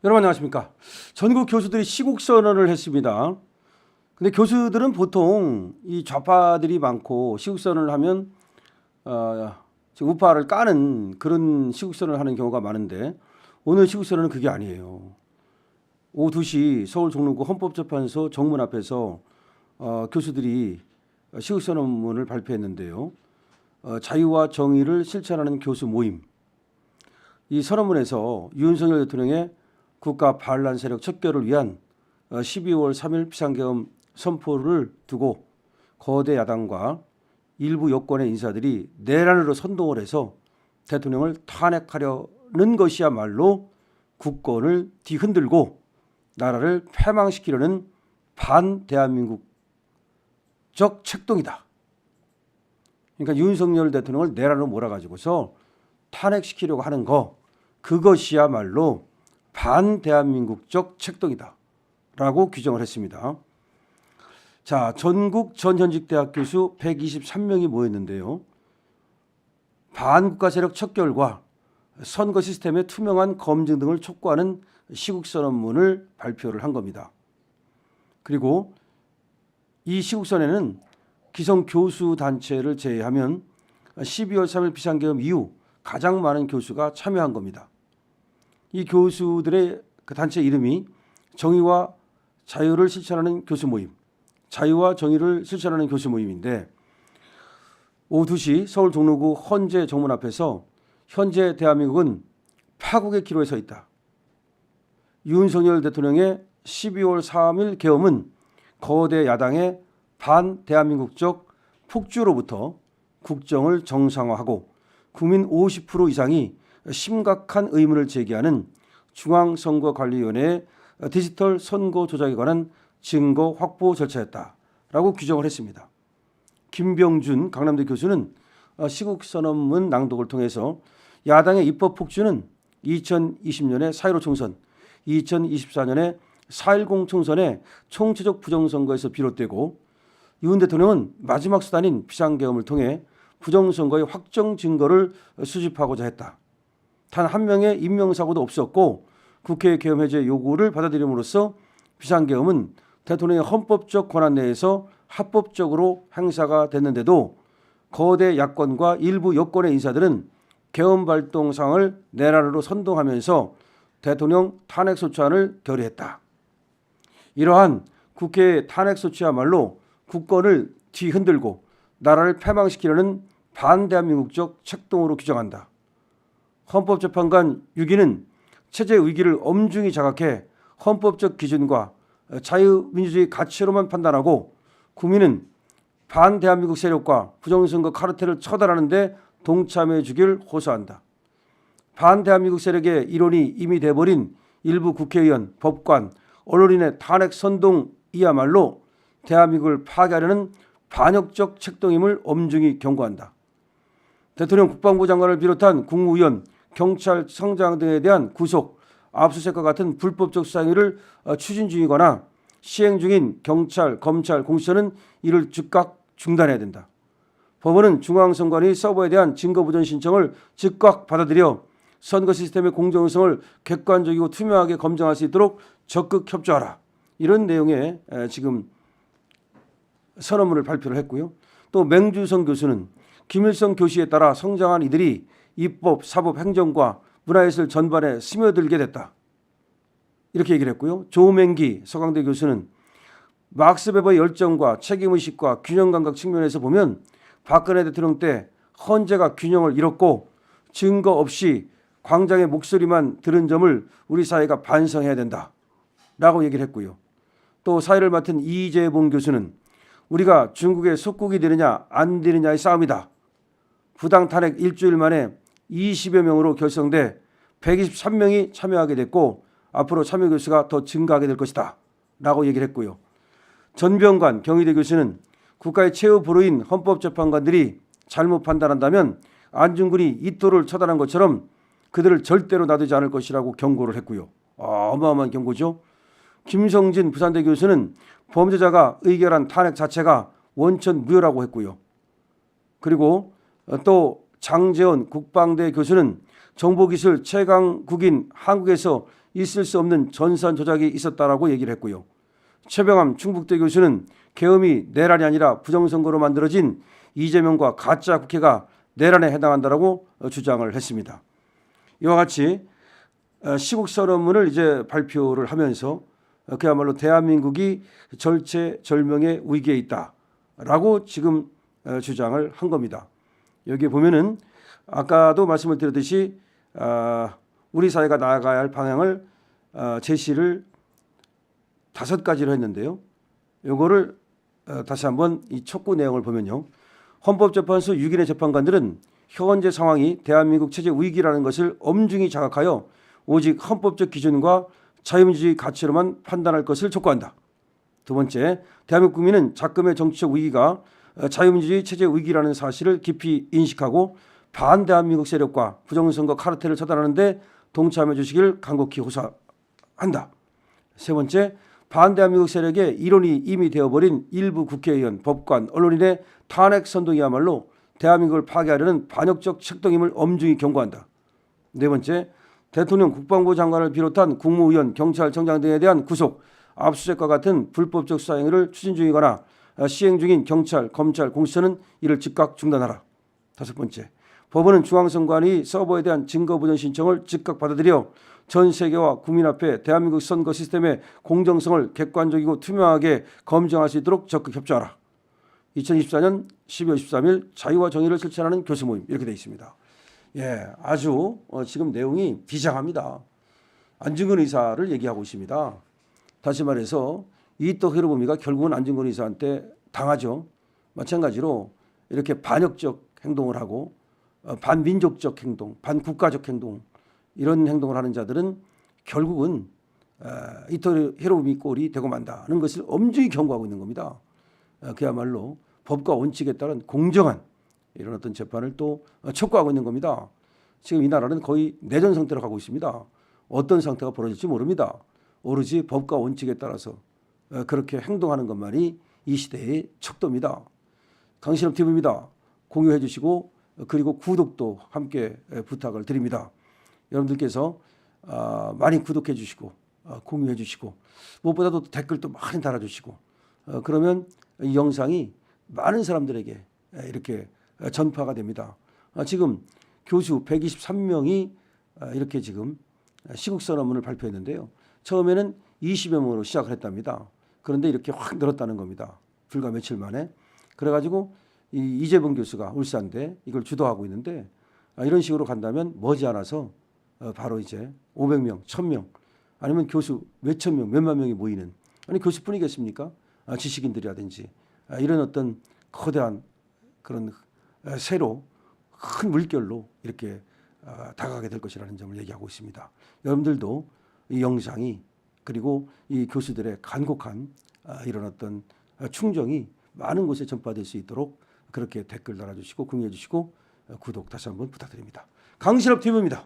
여러분 안녕하십니까? 전국 교수들이 시국 선언을 했습니다. 근데 교수들은 보통 이 좌파들이 많고 시국 선언을 하면 우파를 까는 그런 시국 선언을 하는 경우가 많은데 오늘 시국 선언은 그게 아니에요. 오후 2시 서울 종로구 헌법재판소 정문 앞에서 교수들이 시국 선언문을 발표했는데요. 자유와 정의를 실천하는 교수 모임. 이 선언문에서 윤석열 대통령의 국가 반란 세력 척결을 위한 12월 3일 비상계엄 선포를 두고 거대 야당과 일부 여권의 인사들이 내란으로 선동을 해서 대통령을 탄핵하려는 것이야말로 국권을 뒤흔들고 나라를 패망시키려는 반대한민국적 책동이다. 그러니까 윤석열 대통령을 내란으로 몰아가지고서 탄핵시키려고 하는 거, 그것이야말로 반대한민국적 책동이다 라고 규정을 했습니다. 자, 전국 전현직 대학 교수 123명이 모였는데요. 반국가 세력 척결과 선거 시스템의 투명한 검증 등을 촉구하는 시국선언문을 발표를 한 겁니다. 그리고 이 시국선언에는 기성 교수 단체를 제외하면 12월 3일 비상계엄 이후 가장 많은 교수가 참여한 겁니다. 이 교수들의 그 단체 이름이 정의와 자유를 실천하는 교수 모임, 자유와 정의를 실천하는 교수 모임인데 오후 2시 서울 종로구 헌재 정문 앞에서 현재 대한민국은 파국의 기로에 서 있다. 윤석열 대통령의 12월 3일 계엄은 거대 야당의 반대한민국적 폭주로부터 국정을 정상화하고 국민 50% 이상이 심각한 의문을 제기하는 중앙선거관리위원회의 디지털 선거 조작에 관한 증거 확보 절차였다라고 규정을 했습니다. 김병준 강남대 교수는 시국선언문 낭독을 통해서 야당의 입법 폭주는 2020년의 4.15 총선, 2024년의 4.10 총선의 총체적 부정선거에서 비롯되고 윤 대통령은 마지막 수단인 비상계엄을 통해 부정선거의 확정 증거를 수집하고자 했다. 단 한 명의 인명사고도 없었고 국회 계엄 해제 요구를 받아들임으로써 비상계엄은 대통령의 헌법적 권한 내에서 합법적으로 행사가 됐는데도 거대 야권과 일부 여권의 인사들은 계엄 발동 상황을 내란으로 선동하면서 대통령 탄핵소추안을 결의했다. 이러한 국회의 탄핵소추야말로 국권을 뒤흔들고 나라를 패망시키려는 반대한민국적 책동으로 규정한다. 헌법재판관 6위는 체제 위기를 엄중히 자각해 헌법적 기준과 자유민주주의 가치로만 판단하고 국민은 반대한민국 세력과 부정선거 카르텔을 처단하는 데 동참해 주길 호소한다. 반대한민국 세력의 일원이 이미 돼버린 일부 국회의원, 법관, 언론인의 탄핵 선동이야말로 대한민국을 파괴하려는 반역적 책동임을 엄중히 경고한다. 대통령 국방부 장관을 비롯한 국무위원, 경찰청장 등에 대한 구속, 압수수색과 같은 불법적 수사행위를 추진 중이거나 시행 중인 경찰, 검찰, 공수처는 이를 즉각 중단해야 된다. 법원은 중앙선관위 서버에 대한 증거보전 신청을 즉각 받아들여 선거 시스템의 공정성을 객관적이고 투명하게 검증할 수 있도록 적극 협조하라. 이런 내용의 지금 선언문을 발표를 했고요. 또 맹주성 교수는 김일성 교시에 따라 성장한 이들이 입법, 사법, 행정과 문화예술 전반에 스며들게 됐다. 이렇게 얘기를 했고요. 조맹기 서강대 교수는 막스 베버의 열정과 책임의식과 균형감각 측면에서 보면 박근혜 대통령 때 헌재가 균형을 잃었고 증거 없이 광장의 목소리만 들은 점을 우리 사회가 반성해야 된다라고 얘기를 했고요. 또 사회를 맡은 이재봉 교수는 우리가 중국의 속국이 되느냐 안 되느냐의 싸움이다. 부당 탄핵 일주일 만에 20여 명으로 결성돼 123명이 참여하게 됐고 앞으로 참여 교수가 더 증가하게 될 것이다 라고 얘기를 했고요. 전병관 경희대 교수는 국가의 최후 보루인 헌법재판관들이 잘못 판단한다면 안중근이 이토를 처단한 것처럼 그들을 절대로 놔두지 않을 것이라고 경고를 했고요. 어마어마한 경고죠. 김성진 부산대 교수는 범죄자가 의결한 탄핵 자체가 원천 무효라고 했고요. 그리고 또 장재원 국방대 교수는 정보기술 최강국인 한국에서 있을 수 없는 전산 조작이 있었다라고 얘기를 했고요. 최병암 충북대 교수는 계엄이 내란이 아니라 부정선거로 만들어진 이재명과 가짜 국회가 내란에 해당한다라고 주장을 했습니다. 이와 같이 시국선언문을 이제 발표를 하면서 그야말로 대한민국이 절체절명의 위기에 있다라고 지금 주장을 한 겁니다. 여기에 보면은 아까도 말씀을 드렸듯이 우리 사회가 나아가야 할 방향을 제시를 5가지로 했는데요. 이거를 다시 한번 이 촉구 내용을 보면요. 헌법재판소 6인의 재판관들은 현재 상황이 대한민국 체제 위기라는 것을 엄중히 자각하여 오직 헌법적 기준과 자유민주주의 가치로만 판단할 것을 촉구한다. 두 번째, 대한민국 국민은 작금의 정치적 위기가 자유민주주의 체제 위기라는 사실을 깊이 인식하고 반대한민국 세력과 부정선거 카르텔을 처단하는 데 동참해 주시길 간곡히 호소한다. 세 번째, 반대한민국 세력의 일원이 이미 되어버린 일부 국회의원, 법관, 언론인의 탄핵 선동이야말로 대한민국을 파괴하려는 반역적 책동임을 엄중히 경고한다. 네 번째, 대통령 국방부 장관을 비롯한 국무위원, 경찰청장 등에 대한 구속, 압수수색과 같은 불법적 수사 행위를 추진 중이거나 시행 중인 경찰, 검찰, 공수처는 이를 즉각 중단하라. 다섯 번째, 법원은 중앙선관위 서버에 대한 증거 보전 신청을 즉각 받아들여 전 세계와 국민 앞에 대한민국 선거 시스템의 공정성을 객관적이고 투명하게 검증할 수 있도록 적극 협조하라. 2024년 12월 13일 자유와 정의를 실천하는 교수 모임 이렇게 되어 있습니다. 예, 아주 지금 내용이 비장합니다. 안중근 의사를 얘기하고 있습니다. 다시 말해서 이토 히로부미가 결국은 안중근 의사한테 당하죠. 마찬가지로 이렇게 반역적 행동을 하고 반민족적 행동, 반국가적 행동 이런 행동을 하는 자들은 결국은 이토 히로부미 꼴이 되고 만다는 것을 엄중히 경고하고 있는 겁니다. 그야말로 법과 원칙에 따른 공정한 이런 어떤 재판을 또 촉구하고 있는 겁니다. 지금 이 나라는 거의 내전 상태로 가고 있습니다. 어떤 상태가 벌어질지 모릅니다. 오로지 법과 원칙에 따라서 그렇게 행동하는 것만이 이 시대의 척도입니다. 강신업 TV입니다. 공유해 주시고 그리고 구독도 함께 부탁을 드립니다. 여러분들께서 많이 구독해 주시고 공유해 주시고 무엇보다도 댓글도 많이 달아주시고 그러면 이 영상이 많은 사람들에게 이렇게 전파가 됩니다. 지금 교수 123명이 이렇게 지금 시국선언문을 발표했는데요. 처음에는 20여 명으로 시작을 했답니다. 그런데 이렇게 확 늘었다는 겁니다. 불과 며칠 만에. 그래가지고 이재봉 교수가 울산대 이걸 주도하고 있는데 이런 식으로 간다면 머지않아서 바로 이제 500명, 1000명 아니면 교수 몇천 명, 몇만 명이 모이는 아니 교수뿐이겠습니까? 지식인들이라든지 이런 어떤 거대한 그런 새로 큰 물결로 이렇게 다가가게 될 것이라는 점을 얘기하고 있습니다. 여러분들도 이 영상이 그리고 이 교수들의 간곡한 이런 어떤 충정이 많은 곳에 전파될 수 있도록 그렇게 댓글 달아주시고 공유해 주시고 구독 다시 한번 부탁드립니다. 강신업 TV입니다.